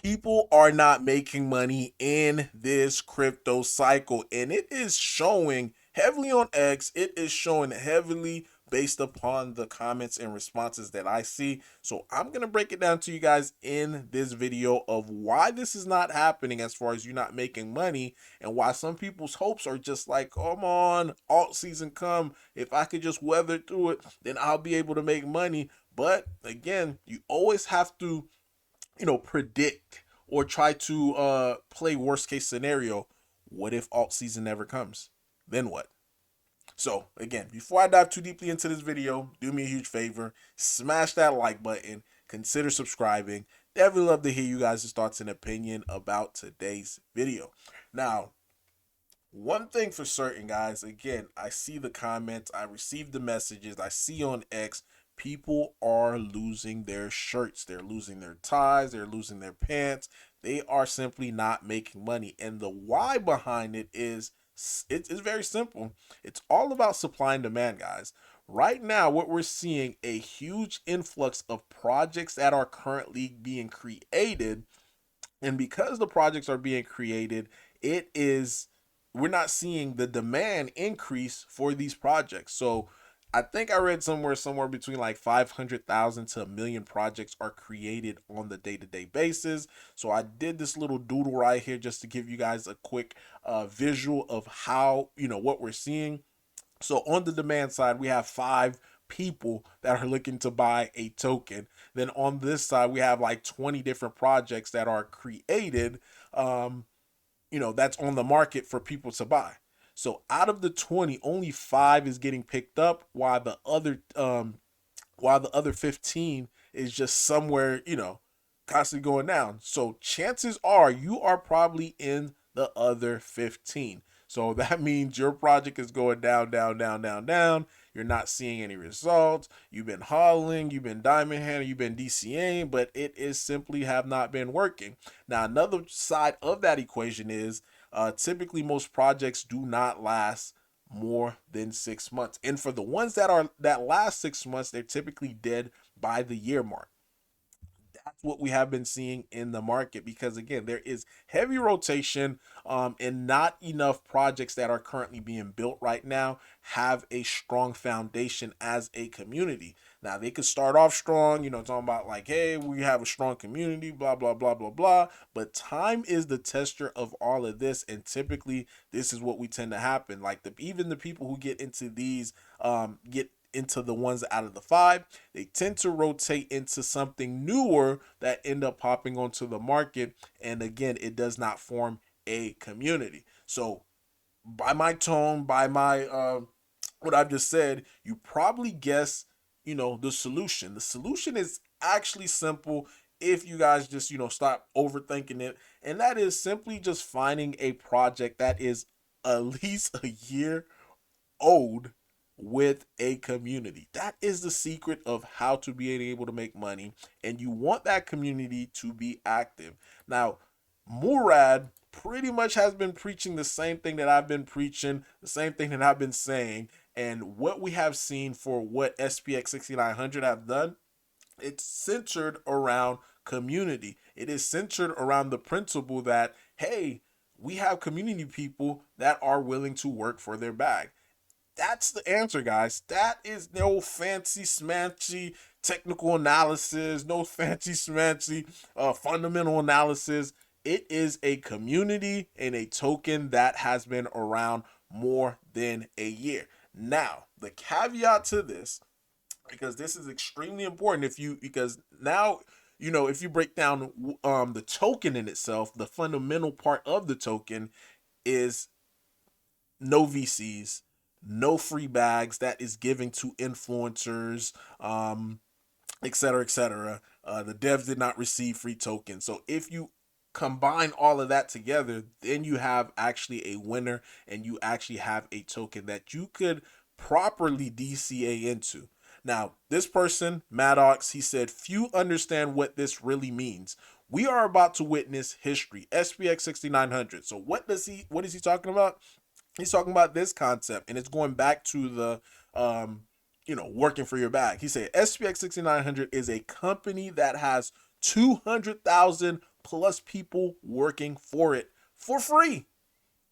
People are not making money in this crypto cycle, and it is showing heavily on X. It is showing heavily based upon the comments and responses that I see. So I'm going to break it down to you guys in this video of why this is not happening as far as you not making money, and why some people's hopes are just like, come on, alt season come. If I could just weather through it, then I'll be able to make money. But again, you always have to, predict or try to play worst case scenario. What if alt season never comes? Then what? So again, before I dive too deeply into this video, do me a huge favor, smash that like button, consider subscribing. Definitely love to hear you guys' thoughts and opinion about today's video. Now, one thing for certain, guys, again, I see the comments, I receive the messages, I see on X, people are losing their shirts, they're losing their ties, they're losing their pants. They are simply not making money. And the why behind it is, it's very simple. It's all about supply and demand, guys. Right now, what we're seeing, a huge influx of projects that are currently being created. And because the projects are being created, it is, we're not seeing the demand increase for these projects. So I think I read somewhere between like 500,000 to a million projects are created on the day-to-day basis. So I did this little doodle right here just to give you guys a quick visual of how, what we're seeing. So on the demand side, we have 5 people that are looking to buy a token. Then on this side, we have like 20 different projects that are created, that's on the market for people to buy. So out of the 20, only 5 is getting picked up, while the other 15 is just somewhere, constantly going down. So chances are you are probably in the other 15. So that means your project is going down, down, down, down, down. You're not seeing any results. You've been hodling, you've been diamond handling, you've been DCAing, but it is simply have not been working. Now, another side of that equation is typically most projects do not last more than 6 months. And for the ones that last 6 months, they're typically dead by the year mark. That's what we have been seeing in the market, because again, there is heavy rotation, and not enough projects that are currently being built right now have a strong foundation as a community. Now they could start off strong, talking about like, hey, we have a strong community, blah blah blah blah blah, but time is the tester of all of this, and typically this is what we tend to happen. Like even the people who get into these get into the ones out of the 5, they tend to rotate into something newer that end up popping onto the market. And again, it does not form a community. So by my tone, by my what I've just said, you probably guess, the solution. The solution is actually simple if you guys just, stop overthinking it. And that is simply just finding a project that is at least a year old with a community. That is the secret of how to be able to make money, and you want that community to be active. Now, Murad pretty much has been preaching the same thing that I've been preaching, the same thing that I've been saying, and what we have seen for what SPX 6900 have done, it's centered around community. It is centered around the principle that, hey, we have community people that are willing to work for their bag. That's the answer, guys. That is no fancy smanchy technical analysis, no fancy smanchy fundamental analysis. It is a community and a token that has been around more than a year. Now, the caveat to this, because this is extremely important, because now, if you break down the token in itself, the fundamental part of the token is no VCs, no free bags that is giving to influencers, et cetera, et cetera. The devs did not receive free tokens. So if you combine all of that together, then you have actually a winner, and you actually have a token that you could properly DCA into. Now, this person, Maddox, he said, few understand what this really means. We are about to witness history. SPX 6900. So what is he talking about? He's talking about this concept, and it's going back to the working for your bag. He said SPX 6900 is a company that has 200,000 plus people working for it for free.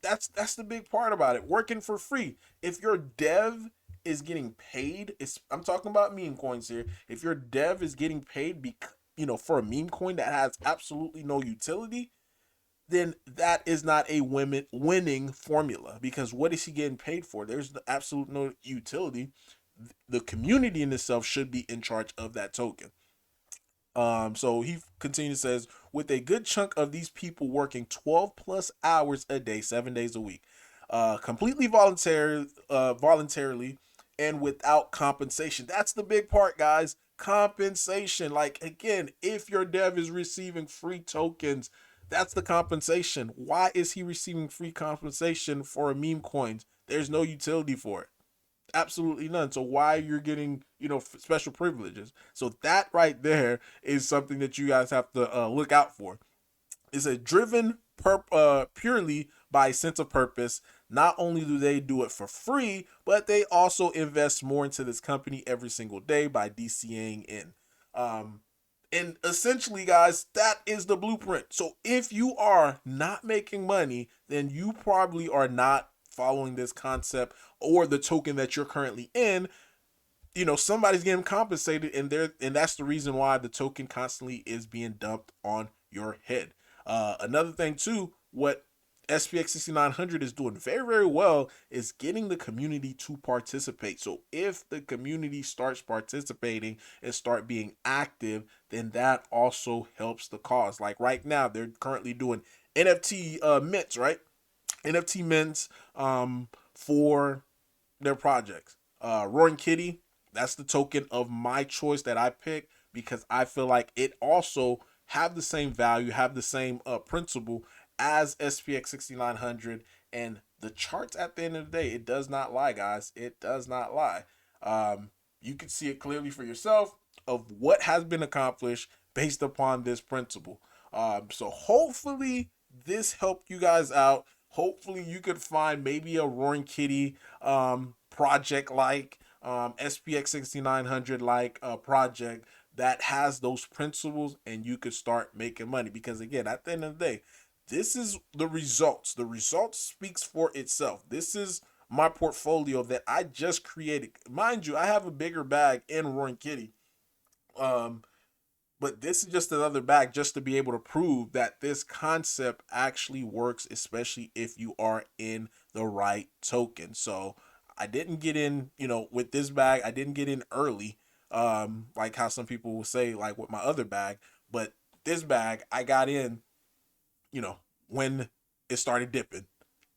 That's the big part about it. Working for free. If your dev is getting paid, I'm talking about meme coins here. If your dev is getting paid for a meme coin that has absolutely no utility, then that is not a winning formula, because what is he getting paid for? There's absolute no utility. The community in itself should be in charge of that token. So he continues, says, with a good chunk of these people working 12 plus hours a day, 7 days a week, completely voluntarily, and without compensation. That's the big part, guys. Compensation. Like, again, if your dev is receiving free tokens, that's the compensation. Why is he receiving free compensation for a meme coins? There's no utility for it, absolutely none. So why you're getting special privileges? So that right there is something that you guys have to look out for. Is a driven purely by sense of purpose. Not only do they do it for free, but they also invest more into this company every single day by DCAing in. Um, and essentially, guys, that is the blueprint. So if you are not making money, then you probably are not following this concept or the token that you're currently in. Somebody's getting compensated, and that's the reason why the token constantly is being dumped on your head. Another thing too, what SPX 6900 is doing very, very well is getting the community to participate. So if the community starts participating and start being active, then that also helps the cause. Like right now, they're currently doing NFT mints, right? NFT mints for their projects. Roaring Kitty, that's the token of my choice that I picked because I feel like it also have the same value, have the same principle as SPX 6900, and the charts at the end of the day, it does not lie, guys. It does not lie. You can see it clearly for yourself of what has been accomplished based upon this principle. So hopefully this helped you guys out. Hopefully you could find maybe a Roaring Kitty project like SPX 6900 like project that has those principles, and you could start making money. Because again, at the end of the day, this is the results. The results speaks for itself. This is my portfolio that I just created. Mind you, I have a bigger bag in Roaring Kitty. Um, but this is just another bag just to be able to prove that this concept actually works, especially if you are in the right token. So I didn't get in, with this bag, I didn't get in early, like how some people will say, like with my other bag. But this bag, I got in, when it started dipping,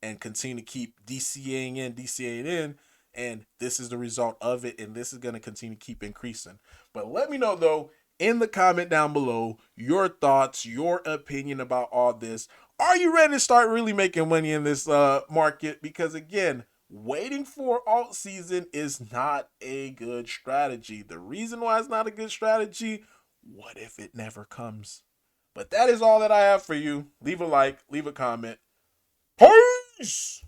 and continue to keep DCAing in, and this is the result of it, and this is going to continue to keep increasing. But let me know though in the comment down below your thoughts, your opinion about all this. Are you ready to start really making money in this market? Because again, waiting for alt season is not a good strategy. The reason why it's not a good strategy, what if it never comes? But that is all that I have for you. Leave a like, leave a comment. Peace!